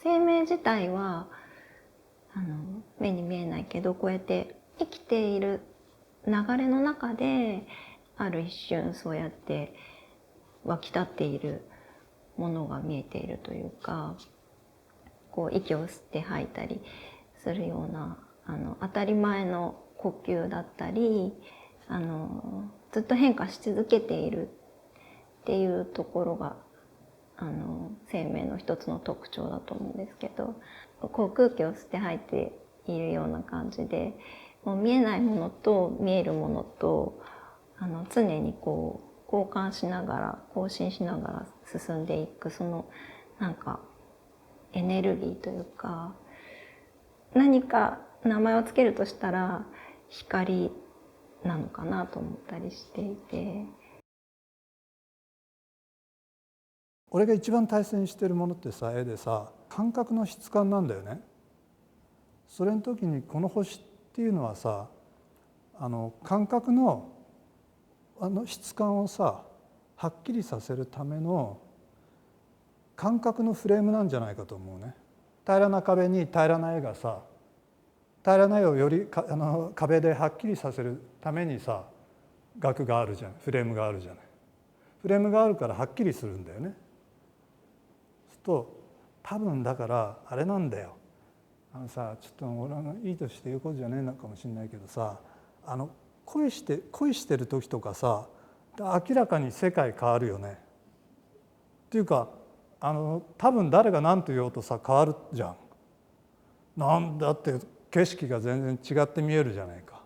生命自体は目に見えないけど、こうやって生きている流れの中である一瞬そうやって湧き立っているものが見えているというか、こう息を吸って吐いたりするような当たり前の呼吸だったり、ずっと変化し続けているっていうところが生命の一つの特徴だと思うんですけど、こう空気を吸って吐いているような感じで、もう見えないものと見えるものと常にこう交換しながら更新しながら進んでいく、そのなんかエネルギーというか、何か名前をつけるとしたら光なのかなと思ったりしていて。俺が一番大切にしてるものってさ、絵でさ、感覚の質感なんだよね。それの時にこの星っていうのはさ、感覚の質感をさはっきりさせるための感覚のフレームなんじゃないかと思うね。平らな壁に平らな絵がさ、平らな絵をより壁ではっきりさせるためにさ額があるじゃん、フレームがあるじゃない。フレームがあるからはっきりするんだよね。そうすると多分だからあれなんだよ。さ、ちょっと俺いいとして言うことじゃねえのかもしれないけどさ、恋してる時とかさ、明らかに世界変わるよね。っていうか多分誰が何と言おうとさ変わるじゃん。なんだって景色が全然違って見えるじゃないか。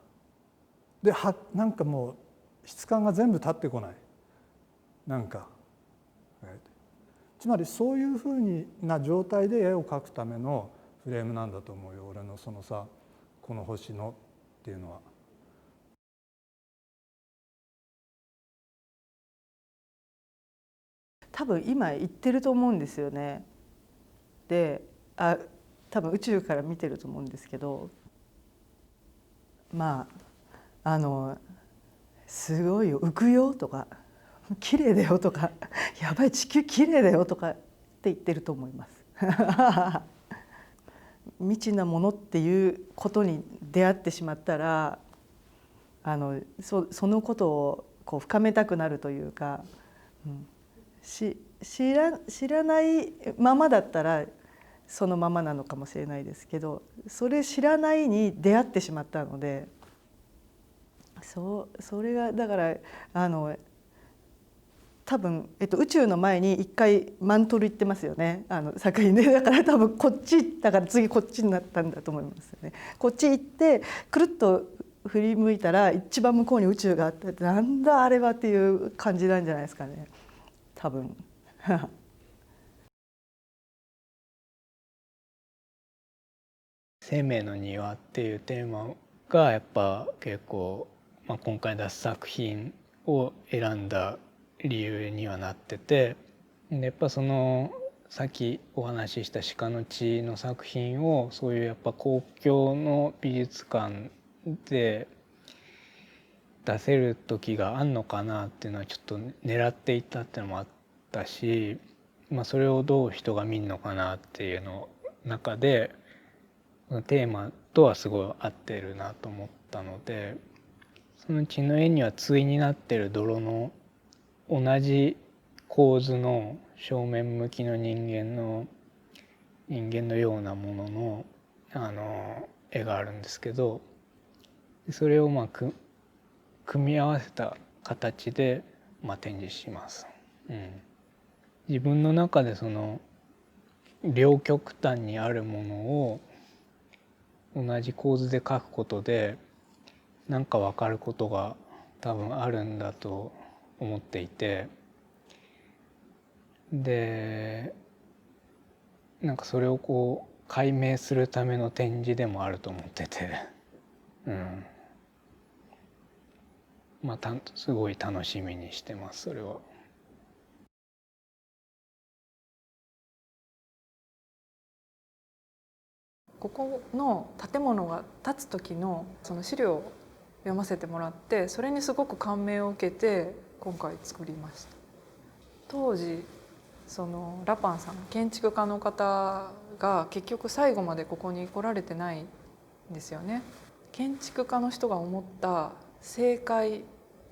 でなんかもう質感が全部立ってこない。なんかつまりそういうふうな状態で絵を描くためのフレームなんだと思うよ、俺のそのさ、この星のっていうのは。多分今言ってると思うんですよね。で多分宇宙から見てると思うんですけど、まあすごいよ、浮くよとか綺麗だよとかやばい地球綺麗だよとかって言ってると思います未知なものっていうことに出会ってしまったらそのことをこう深めたくなるというか、知らないままだったらそのままなのかもしれないですけど、それ知らないに出会ってしまったので、それがだから多分、宇宙の前に一回マントル行ってますよね、作品で。だから多分こっちだから次こっちになったんだと思いますよね。こっち行ってくるっと振り向いたら一番向こうに宇宙があって、なんだあれはっていう感じなんじゃないですかね、多分生命の庭っていうテーマがやっぱ結構、今回出す作品を選んだ理由にはなってて、でやっぱそのさっきお話しした鹿の血の作品をそういうやっぱ公共の美術館で出せる時があんのかなっていうのはちょっと狙っていたっていうのもあったし、それをどう人が見るのかなっていうの中でテーマとはすごい合ってるなと思ったので、その血の絵には対になってる泥の同じ構図の正面向きの人間のようなものの絵があるんですけど、それを組み合わせた形で展示します。自分の中でその両極端にあるものを同じ構図で描くことで何か分かることが多分あるんだと思っていて、でなんかそれをこう解明するための展示でもあると思ってて、すごい楽しみにしてます、それは。ここの建物が建つ時のその資料を読ませてもらって、それにすごく感銘を受けて今回作りました。当時そのラパンさん建築家の方が結局最後までここに来られてないんですよね。建築家の人が思った正解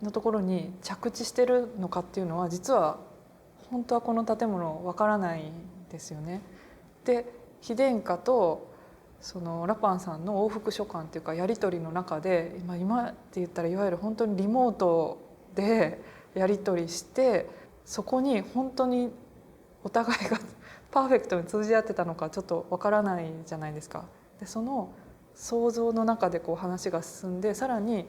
のところに着地してるのかっていうのは実は本当はこの建物わからないんですよね。で妃殿下とそのラパンさんの往復書簡っていうかやり取りの中で今って言ったらいわゆる本当にリモートでやり取りして、そこに本当にお互いがパーフェクトに通じ合ってたのかちょっとわからないじゃないですか。でその想像の中でこう話が進んで、さらに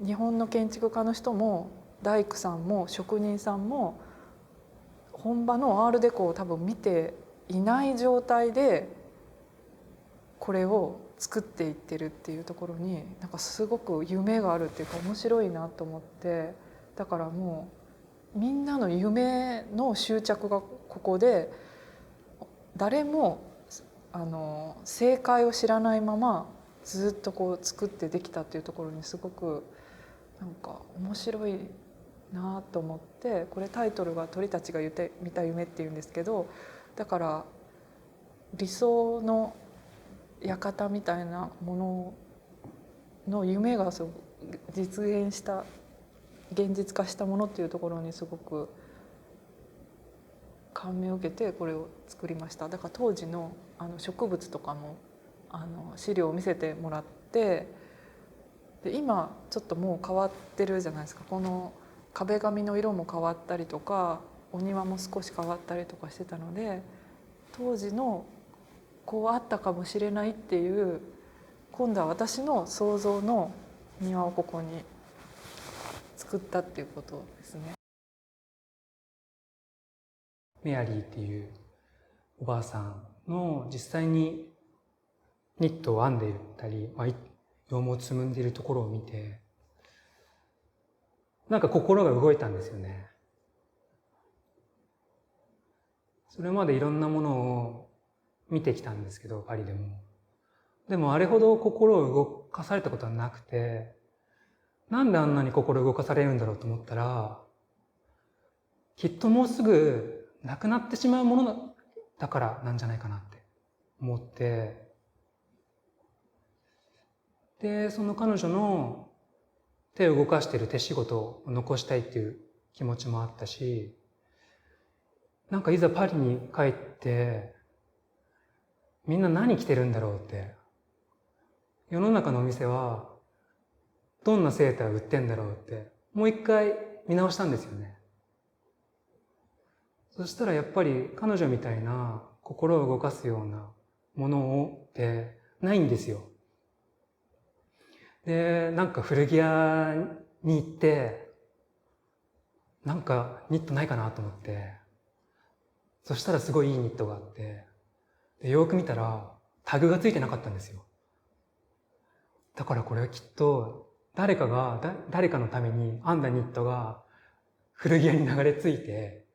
日本の建築家の人も大工さんも職人さんも本場のアールデコを多分見ていない状態でこれを作っていってるっていうところになんかすごく夢があるっていうか面白いなと思って、だからもうみんなの夢の執着がここで、誰も正解を知らないままずっとこう作ってできたっていうところにすごくなんか面白いなと思って、これタイトルが鳥たちが見た夢っていうんですけど、だから理想の館みたいなものの夢が実現した現実化したものっていうところにすごく感銘を受けてこれを作りました。だから当時の植物とかも資料を見せてもらって、で今ちょっともう変わってるじゃないですか。この壁紙の色も変わったりとかお庭も少し変わったりとかしてたので、当時のこうあったかもしれないっていう、今度は私の想像の庭をここに作ったっていうことですね。メアリーっていうおばあさんの実際にニットを編んでいたり、羊毛を紡んでいるところを見て、なんか心が動いたんですよね。それまでいろんなものを見てきたんですけど、パリでも。でもあれほど心を動かされたことはなくて、なんであんなに心動かされるんだろうと思ったら、きっともうすぐなくなってしまうものだからなんじゃないかなって思って、で、その彼女の手を動かしている手仕事を残したいっていう気持ちもあったし、なんかいざパリに帰ってみんな何着てるんだろうって、世の中のお店はどんなセーター売ってんだろうってもう一回見直したんですよね。そしたらやっぱり彼女みたいな心を動かすようなものってないんですよ。で、なんか古着屋に行ってなんかニットないかなと思って、そしたらすごいいいニットがあって、でよく見たらタグがついてなかったんですよ。だからこれはきっと誰かのために編んだニットが古着屋に流れ着いて、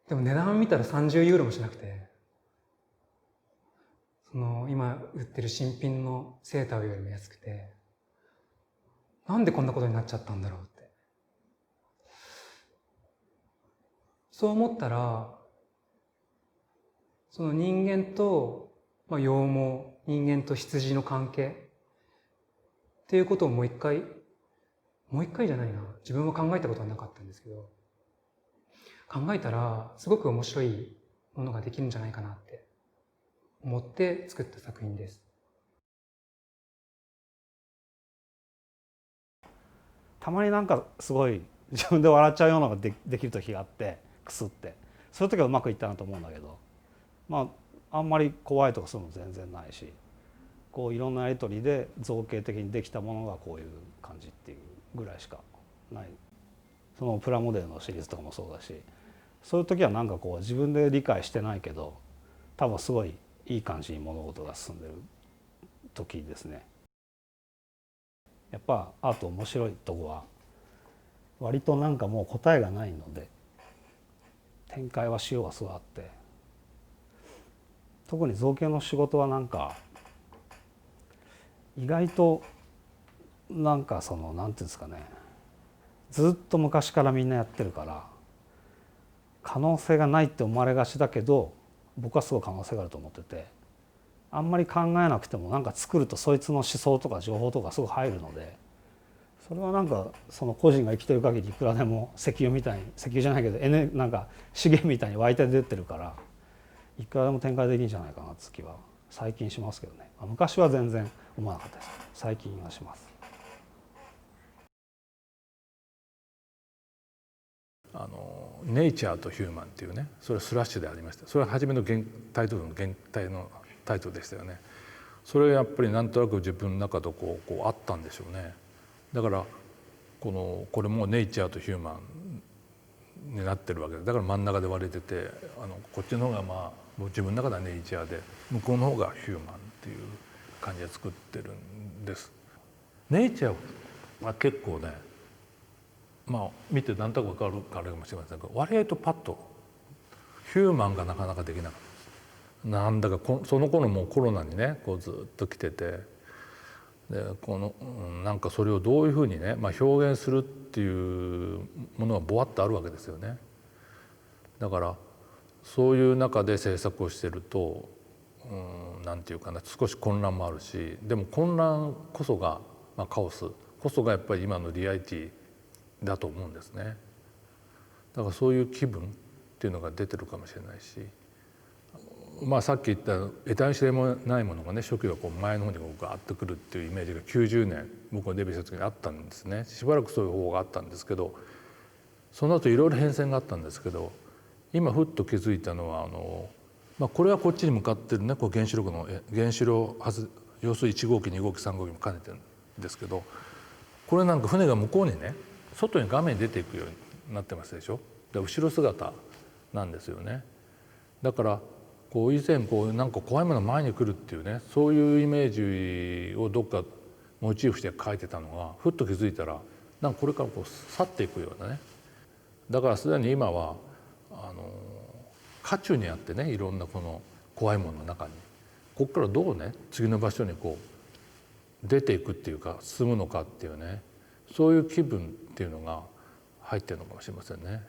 でも値段見たら30ユーロもしなくて、その今売ってる新品のセーターよりも安くて、なんでこんなことになっちゃったんだろうって。そう思ったら、その人間と羊毛、人間と羊の関係っていうことをもう一回じゃないな、自分は考えたことはなかったんですけど、考えたらすごく面白いものができるんじゃないかなって思って作った作品です。たまになんかすごい自分で笑っちゃうようなのができる時があって、くすって、そういう時はうまくいったなと思うんだけど、あんまり怖いとかそういうの全然ないし、こういろんなやり取りで造形的にできたものがこういう感じっていうぐらいしかない。そのプラモデルのシリーズとかもそうだし、そういう時はなんかこう自分で理解してないけど多分すごいいい感じに物事が進んでる時ですね。やっぱアート面白いとこは割となんかもう答えがないので、展開はしようがすごいあって、特に造形の仕事はなんか意外となんかそのなんていうんですかね、ずっと昔からみんなやってるから、可能性がないって思われがちだけど僕はすごい可能性があると思ってて、あんまり考えなくてもなんか作るとそいつの思想とか情報とかすぐ入るので、それはなんかその個人が生きてる限りいくらでも石油みたいに、石油じゃないけどなんか資源みたいに湧いて出てるからいくらでも展開できるんじゃないかなって気は最近しますけどね。昔は全然思わなかったです。最近はします。ネイチャーとヒューマンっていうね、それはスラッシュでありました。それは初めのタイトルの原体のタイトルでしたよね。それはやっぱりなんとなく自分の中とこうあったんでしょうね。だからこれもネイチャーとヒューマンになってるわけで、だから真ん中で割れてて、こっちの方がもう自分の中ではネイチャーで、向こうの方がヒューマンっていう感じで作ってるんです。ネイチャーは結構ね、見て何となく分かるかもしれませんけど、割合とパッとヒューマンがなかなかできなかった。なんだかその頃もうコロナにねこうずっと来てて、でなんかそれをどういうふうにね、表現するっていうものがぼわっとあるわけですよね。だからそういう中で制作をしてると、なんていうかな、少し混乱もあるし、でも混乱こそが、カオスこそがやっぱり今のリアリティだと思うんですね。だからそういう気分っていうのが出てるかもしれないし、さっき言った得体知れもないものがね、初期はこう前の方にガーッとくるっていうイメージが90年僕がデビューした時にあったんですね。しばらくそういう方法があったんですけど、その後いろいろ変遷があったんですけど、今ふっと気づいたのはこれはこっちに向かってるね、こう原子力の原子炉要するに1号機2号機3号機も兼ねてるんですけど、これなんか船が向こうにね外に画面に出ていくようになってますでしょ。後ろ姿なんですよね。だから以前なんか怖いものが前に来るっていうね、そういうイメージをどっかモチーフして描いてたのが、ふっと気づいたらなんかこれから去っていくようなね。だからすでに今は渦中にあってね、いろんなこの怖いものの中に、ここからどうね次の場所に出ていくっていうか進むのかっていうね、そういう気分っていうのが入ってるのかもしれませんね。